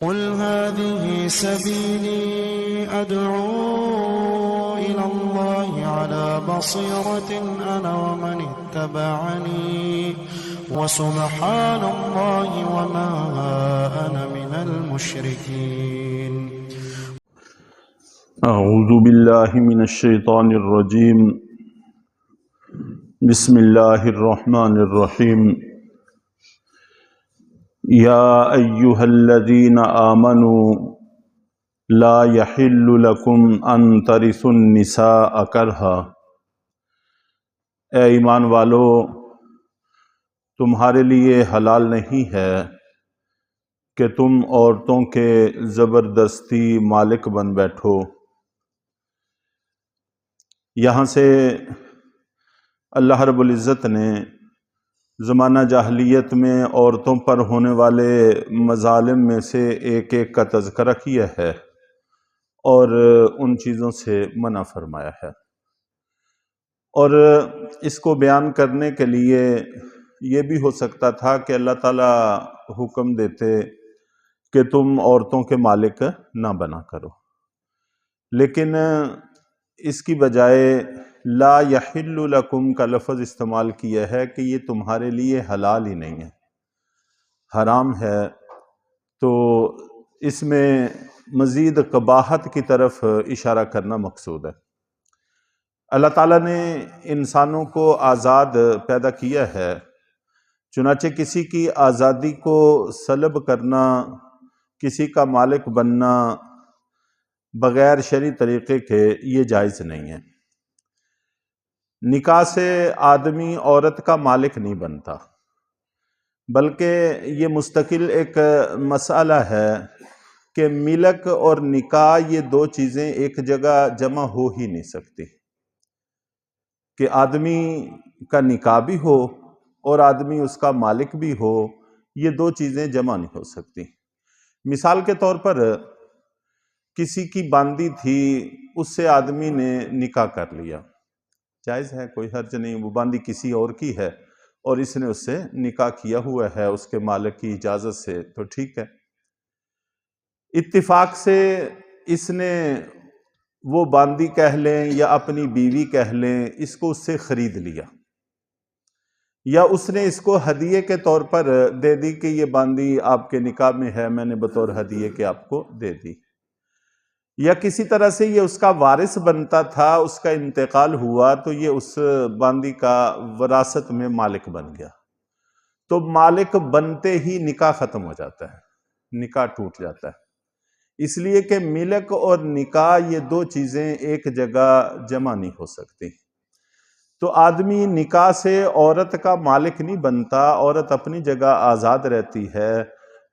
قل هذه سبيلي أدعو إلى الله على بصيرة أنا ومن اتبعني وسبحان الله وما أنا من المشركين. اعوذ باللہ من الشیطان الرجیم. بسم اللہ الرحمن الرحیم. یا ایہا الذین آمنوا لا یحل لکم ان ترثوا النساء کرہا. اے ایمان والو، تمہارے لیے حلال نہیں ہے کہ تم عورتوں کے زبردستی مالک بن بیٹھو. یہاں سے اللہ رب العزت نے زمانہ جاہلیت میں عورتوں پر ہونے والے مظالم میں سے ایک ایک کا تذکرہ کیا ہے اور ان چیزوں سے منع فرمایا ہے. اور اس کو بیان کرنے کے لیے یہ بھی ہو سکتا تھا کہ اللہ تعالیٰ حکم دیتے کہ تم عورتوں کے مالک نہ بنا کرو، لیکن اس کی بجائے لا یحل لکم کا لفظ استعمال کیا ہے کہ یہ تمہارے لیے حلال ہی نہیں ہے، حرام ہے. تو اس میں مزید قباحت کی طرف اشارہ کرنا مقصود ہے. اللہ تعالیٰ نے انسانوں کو آزاد پیدا کیا ہے، چنانچہ کسی کی آزادی کو سلب کرنا، کسی کا مالک بننا بغیر شرعی طریقے کے یہ جائز نہیں ہے. نکاح سے آدمی عورت کا مالک نہیں بنتا، بلکہ یہ مستقل ایک مسئلہ ہے کہ ملک اور نکاح یہ دو چیزیں ایک جگہ جمع ہو ہی نہیں سکتی. کہ آدمی کا نکاح بھی ہو اور آدمی اس کا مالک بھی ہو، یہ دو چیزیں جمع نہیں ہو سکتی. مثال کے طور پر کسی کی باندی تھی، اس سے آدمی نے نکاح کر لیا، جائز ہے، کوئی حرج نہیں. وہ باندی کسی اور کی ہے اور اس نے اس سے نکاح کیا ہوا ہے اس کے مالک کی اجازت سے، تو ٹھیک ہے. اتفاق سے اس نے وہ باندی کہہ لیں یا اپنی بیوی کہہ لیں، اس کو اس سے خرید لیا، یا اس نے اس کو ہدیے کے طور پر دے دی کہ یہ باندی آپ کے نکاح میں ہے، میں نے بطور ہدیے کے آپ کو دے دی. یا کسی طرح سے یہ اس کا وارث بنتا تھا، اس کا انتقال ہوا تو یہ اس باندی کا وراثت میں مالک بن گیا. تو مالک بنتے ہی نکاح ختم ہو جاتا ہے، نکاح ٹوٹ جاتا ہے. اس لیے کہ ملک اور نکاح یہ دو چیزیں ایک جگہ جمع نہیں ہو سکتی. تو آدمی نکاح سے عورت کا مالک نہیں بنتا، عورت اپنی جگہ آزاد رہتی ہے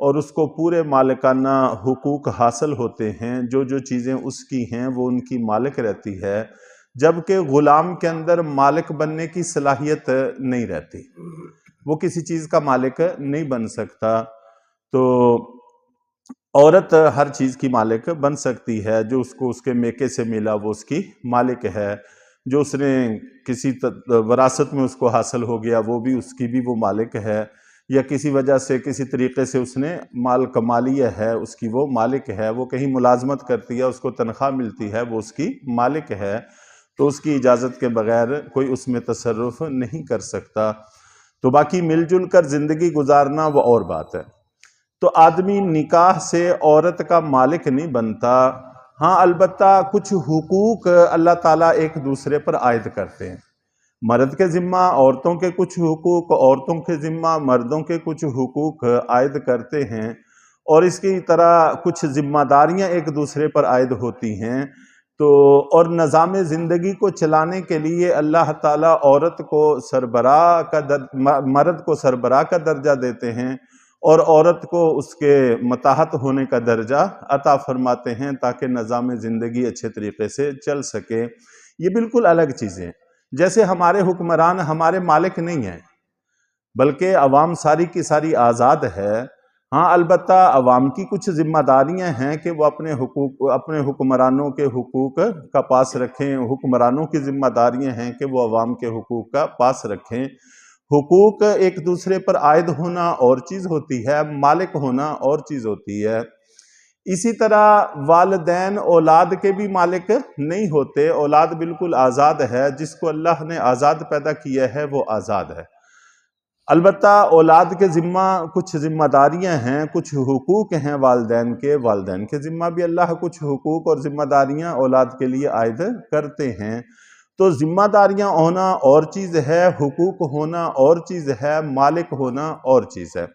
اور اس کو پورے مالکانہ حقوق حاصل ہوتے ہیں. جو جو چیزیں اس کی ہیں وہ ان کی مالک رہتی ہے، جبکہ غلام کے اندر مالک بننے کی صلاحیت نہیں رہتی، وہ کسی چیز کا مالک نہیں بن سکتا. تو عورت ہر چیز کی مالک بن سکتی ہے. جو اس کو اس کے میکے سے ملا وہ اس کی مالک ہے، جو اس نے کسی وراثت میں اس کو حاصل ہو گیا وہ بھی اس کی بھی وہ مالک ہے، یا کسی وجہ سے کسی طریقے سے اس نے مال کما لیا ہے اس کی وہ مالک ہے. وہ کہیں ملازمت کرتی ہے، اس کو تنخواہ ملتی ہے، وہ اس کی مالک ہے. تو اس کی اجازت کے بغیر کوئی اس میں تصرف نہیں کر سکتا. تو باقی مل جل کر زندگی گزارنا وہ اور بات ہے. تو آدمی نکاح سے عورت کا مالک نہیں بنتا. ہاں البتہ کچھ حقوق اللہ تعالیٰ ایک دوسرے پر عائد کرتے ہیں. مرد کے ذمہ عورتوں کے کچھ حقوق، عورتوں کے ذمہ مردوں کے کچھ حقوق عائد کرتے ہیں، اور اس کی طرح کچھ ذمہ داریاں ایک دوسرے پر عائد ہوتی ہیں. تو اور نظام زندگی کو چلانے کے لیے اللہ تعالیٰ عورت کو سربراہ کا مرد کو سربراہ کا درجہ دیتے ہیں اور عورت کو اس کے متاحت ہونے کا درجہ عطا فرماتے ہیں تاکہ نظام زندگی اچھے طریقے سے چل سکے. یہ بالکل الگ چیزیں. جیسے ہمارے حکمران ہمارے مالک نہیں ہیں، بلکہ عوام ساری کی ساری آزاد ہے. ہاں البتہ عوام کی کچھ ذمہ داریاں ہیں کہ وہ اپنے حکمرانوں کے حقوق کا پاس رکھیں. حکمرانوں کی ذمہ داریاں ہیں کہ وہ عوام کے حقوق کا پاس رکھیں. حقوق ایک دوسرے پر عائد ہونا اور چیز ہوتی ہے، مالک ہونا اور چیز ہوتی ہے. اسی طرح والدین اولاد کے بھی مالک نہیں ہوتے، اولاد بالکل آزاد ہے، جس کو اللہ نے آزاد پیدا کیا ہے وہ آزاد ہے۔ البتہ اولاد کے ذمہ کچھ ذمہ داریاں ہیں، کچھ حقوق ہیں والدین کے ذمہ بھی اللہ کچھ حقوق اور ذمہ داریاں اولاد کے لیے عائد کرتے ہیں۔ تو ذمہ داریاں ہونا اور چیز ہے، حقوق ہونا اور چیز ہے، مالک ہونا اور چیز ہے۔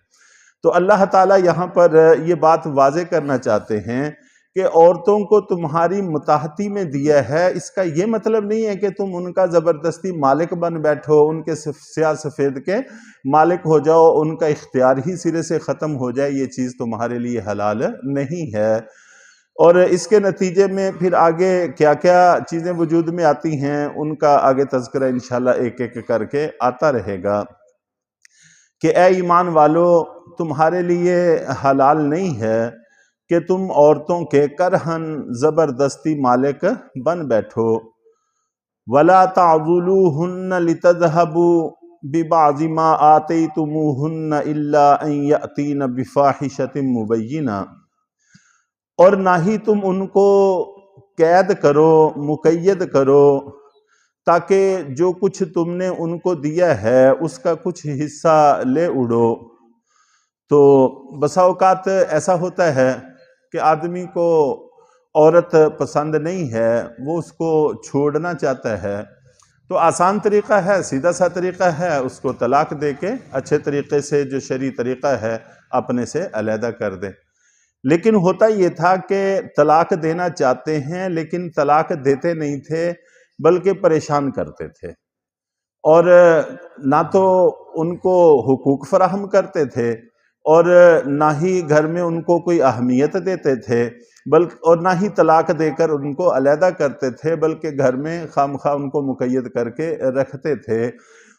تو اللہ تعالیٰ یہاں پر یہ بات واضح کرنا چاہتے ہیں کہ عورتوں کو تمہاری متحتی میں دیا ہے، اس کا یہ مطلب نہیں ہے کہ تم ان کا زبردستی مالک بن بیٹھو، ان کے سیاہ سفید کے مالک ہو جاؤ، ان کا اختیار ہی سرے سے ختم ہو جائے، یہ چیز تمہارے لیے حلال نہیں ہے۔ اور اس کے نتیجے میں پھر آگے کیا کیا چیزیں وجود میں آتی ہیں، ان کا آگے تذکرہ انشاءاللہ ایک ایک کر کے آتا رہے گا کہ اے ایمان والو، تمہارے لیے حلال نہیں ہے کہ تم عورتوں کے کرہن زبردستی مالک بن بیٹھو۔ وَلَا تَعْضُلُوهُنَّ لِتَذْهَبُوا بِبَعْضِ مَا آتَيْتُمُوهُنَّ إِلَّا أَن يَأْتِينَ بِفَاحِشَةٍ مُبَيِّنَةٍ، اور نہ ہی تم ان کو قید کرو، مقید کرو، تاکہ جو کچھ تم نے ان کو دیا ہے اس کا کچھ حصہ لے اڑو۔ تو بسا اوقات ایسا ہوتا ہے کہ آدمی کو عورت پسند نہیں ہے، وہ اس کو چھوڑنا چاہتا ہے، تو آسان طریقہ ہے، سیدھا سا طریقہ ہے، اس کو طلاق دے کے اچھے طریقے سے جو شرعی طریقہ ہے اپنے سے علیحدہ کر دے۔ لیکن ہوتا یہ تھا کہ طلاق دینا چاہتے ہیں لیکن طلاق دیتے نہیں تھے، بلکہ پریشان کرتے تھے، اور نہ تو ان کو حقوق فراہم کرتے تھے اور نہ ہی گھر میں ان کو کوئی اہمیت دیتے تھے، اور نہ ہی طلاق دے کر ان کو علیحدہ کرتے تھے، بلکہ گھر میں خواہ ان کو مقید کر کے رکھتے تھے۔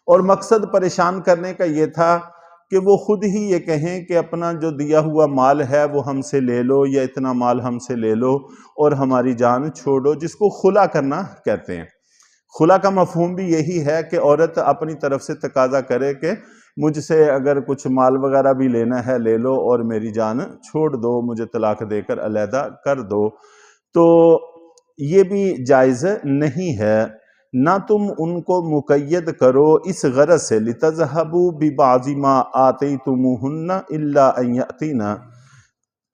اور مقصد پریشان کرنے کا یہ تھا کہ وہ خود ہی یہ کہیں کہ اپنا جو دیا ہوا مال ہے وہ ہم سے لے لو، یا اتنا مال ہم سے لے لو اور ہماری جان چھوڑو، جس کو خلا کرنا کہتے ہیں۔ خلا کا مفہوم بھی یہی ہے کہ عورت اپنی طرف سے تقاضا کرے کہ مجھ سے اگر کچھ مال وغیرہ بھی لینا ہے لے لو اور میری جان چھوڑ دو، مجھے طلاق دے کر علیحدہ کر دو۔ تو یہ بھی جائز نہیں ہے، نہ تم ان کو مقید کرو اس غرض سے لِتَذْهَبُوا بِبَعْضِ مَا آتَيْتُمُوهُنَّ إِلَّا أَن يَأْتِينَ،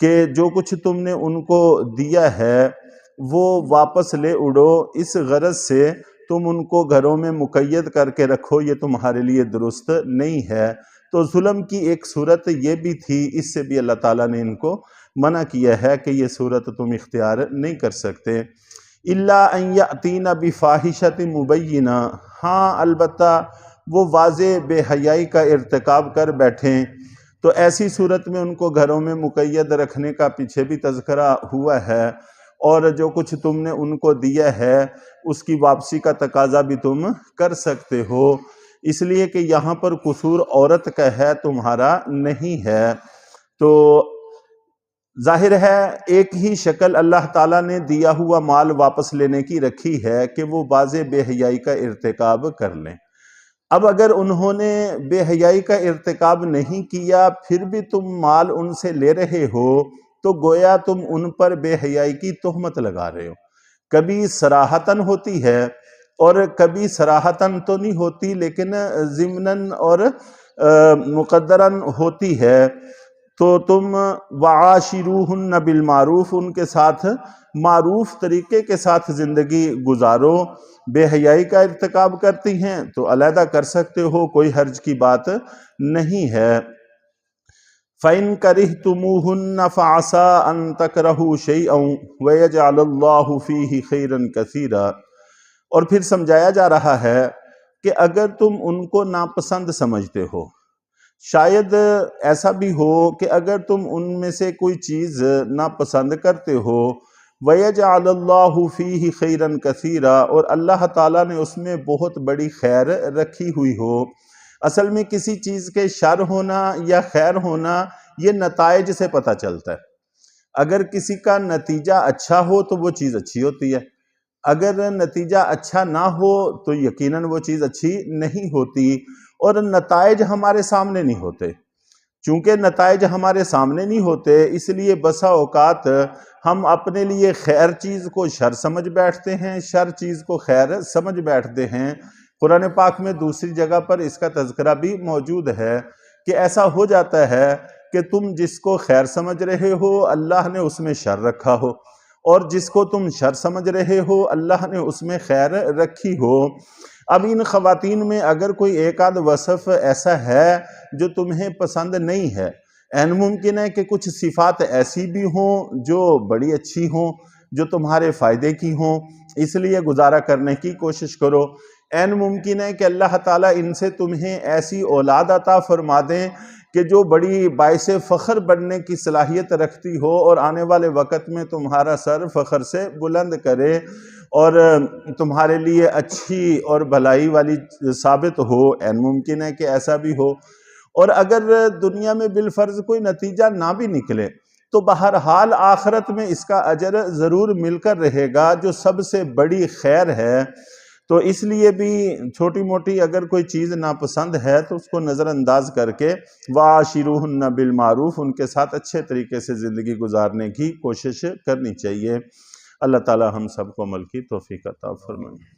کہ جو کچھ تم نے ان کو دیا ہے وہ واپس لے اڑو، اس غرض سے تم ان کو گھروں میں مقید کر کے رکھو، یہ تمہارے لیے درست نہیں ہے۔ تو ظلم کی ایک صورت یہ بھی تھی، اس سے بھی اللہ تعالیٰ نے ان کو منع کیا ہے کہ یہ صورت تم اختیار نہیں کر سکتے۔ الا ان یاتین بفاحشۃ مبینہ، ہاں البتہ وہ واضح بے حیائی کا ارتکاب کر بیٹھیں، تو ایسی صورت میں ان کو گھروں میں مقید رکھنے کا پیچھے بھی تذکرہ ہوا ہے، اور جو کچھ تم نے ان کو دیا ہے اس کی واپسی کا تقاضا بھی تم کر سکتے ہو، اس لیے کہ یہاں پر قصور عورت کا ہے، تمہارا نہیں ہے۔ تو ظاہر ہے ایک ہی شکل اللہ تعالیٰ نے دیا ہوا مال واپس لینے کی رکھی ہے کہ وہ واضح بے حیائی کا ارتکاب کر لیں۔ اب اگر انہوں نے بے حیائی کا ارتکاب نہیں کیا پھر بھی تم مال ان سے لے رہے ہو، تو گویا تم ان پر بے حیائی کی تہمت لگا رہے ہو۔ کبھی صراحتاً ہوتی ہے اور کبھی صراحتاً تو نہیں ہوتی، لیکن ضمناً اور مقدراً ہوتی ہے۔ تو تم وعاشروہن بالمعروف، ان کے ساتھ معروف طریقے کے ساتھ زندگی گزارو۔ بے حیائی کا ارتکاب کرتی ہیں تو علیحدہ کر سکتے ہو، کوئی حرج کی بات نہیں ہے۔ فَإِن كَرِهْتُمُوهُنَّ فَعَسَىٰ أَن تَكْرَهُوا شَيْئًا وَيَجْعَلَ اللَّهُ فِيهِ خَيْرًا كَثِيرًا، اور پھر سمجھایا جا رہا ہے کہ اگر تم ان کو ناپسند سمجھتے ہو، شاید ایسا بھی ہو کہ اگر تم ان میں سے کوئی چیز ناپسند کرتے ہو، وَيَجْعَلَ اللَّهُ فِيهِ خَيْرًا كَثِيرًا، اور اللہ تعالیٰ نے اس میں بہت بڑی خیر رکھی ہوئی ہو۔ اصل میں کسی چیز کے شر ہونا یا خیر ہونا یہ نتائج سے پتہ چلتا ہے۔ اگر کسی کا نتیجہ اچھا ہو تو وہ چیز اچھی ہوتی ہے، اگر نتیجہ اچھا نہ ہو تو یقیناً وہ چیز اچھی نہیں ہوتی، اور نتائج ہمارے سامنے نہیں ہوتے۔ چونکہ نتائج ہمارے سامنے نہیں ہوتے، اس لیے بسا اوقات ہم اپنے لیے خیر چیز کو شر سمجھ بیٹھتے ہیں، شر چیز کو خیر سمجھ بیٹھتے ہیں۔ قرآن پاک میں دوسری جگہ پر اس کا تذکرہ بھی موجود ہے کہ ایسا ہو جاتا ہے کہ تم جس کو خیر سمجھ رہے ہو اللہ نے اس میں شر رکھا ہو، اور جس کو تم شر سمجھ رہے ہو اللہ نے اس میں خیر رکھی ہو۔ اب ان خواتین میں اگر کوئی ایک آدھ وصف ایسا ہے جو تمہیں پسند نہیں ہے، عین ممکن ہے کہ کچھ صفات ایسی بھی ہوں جو بڑی اچھی ہوں، جو تمہارے فائدے کی ہوں، اس لیے گزارا کرنے کی کوشش کرو۔ عین ممکن ہے کہ اللہ تعالیٰ ان سے تمہیں ایسی اولاد عطا فرما دیں کہ جو بڑی باعث فخر بننے کی صلاحیت رکھتی ہو اور آنے والے وقت میں تمہارا سر فخر سے بلند کرے اور تمہارے لیے اچھی اور بھلائی والی ثابت ہو۔ عین ممکن ہے کہ ایسا بھی ہو، اور اگر دنیا میں بالفرض کوئی نتیجہ نہ بھی نکلے تو بہرحال آخرت میں اس کا اجر ضرور مل کر رہے گا، جو سب سے بڑی خیر ہے۔ تو اس لیے بھی چھوٹی موٹی اگر کوئی چیز ناپسند ہے تو اس کو نظر انداز کر کے وَعَاشِرُوهُنَّ بِالْمَعْرُوفِ ان کے ساتھ اچھے طریقے سے زندگی گزارنے کی کوشش کرنی چاہیے۔ اللہ تعالی ہم سب کو عمل کی توفیق عطا فرمائے۔